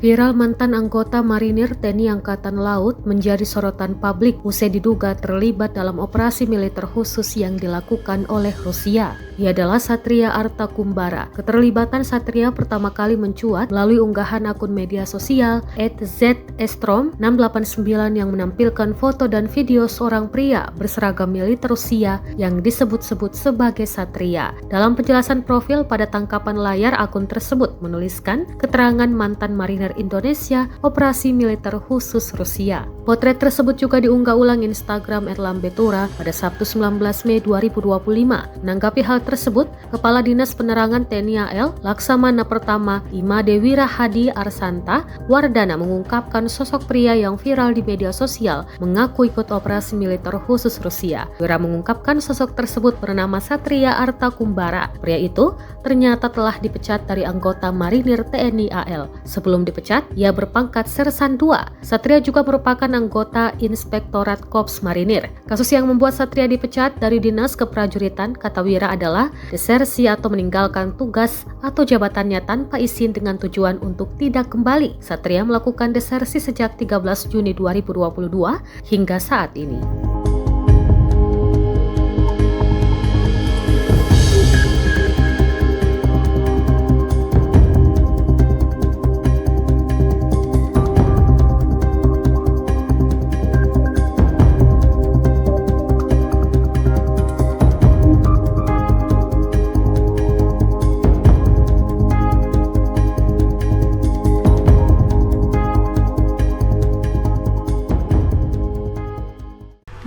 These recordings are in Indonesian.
Viral mantan anggota marinir TNI Angkatan Laut menjadi sorotan publik usai diduga terlibat dalam operasi militer khusus yang dilakukan oleh Rusia. Ia adalah Satria Arta Kumbara. Keterlibatan Satria pertama kali mencuat melalui unggahan akun media sosial @zestrom689 yang menampilkan foto dan video seorang pria berseragam militer Rusia yang disebut-sebut sebagai Satria. Dalam penjelasan profil pada tangkapan layar, akun tersebut menuliskan keterangan mantan marinir Indonesia operasi militer khusus Rusia. Potret tersebut juga diunggah ulang Instagram @lambetura pada Sabtu 19 Mei 2025. Menanggapi hal tersebut, Kepala Dinas Penerangan TNI AL Laksamana Pertama Imade Wirahadi Arsanta Wardana mengungkapkan sosok pria yang viral di media sosial mengaku ikut operasi militer khusus Rusia. Wira mengungkapkan sosok tersebut bernama Satria Arta Kumbara. Pria itu ternyata telah dipecat dari anggota marinir TNI AL. Sebelum dipecat, ia berpangkat Sersan 2. Satria juga merupakan anggota Inspektorat Korps Marinir. Kasus yang membuat Satria dipecat dari Dinas Keprajuritan, kata Wira, adalah desersi atau meninggalkan tugas atau jabatannya tanpa izin dengan tujuan untuk tidak kembali. Satria melakukan desersi sejak 13 Juni 2022 hingga saat ini.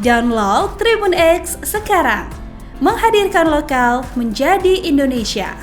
Download Tribun X sekarang, menghadirkan lokal menjadi Indonesia.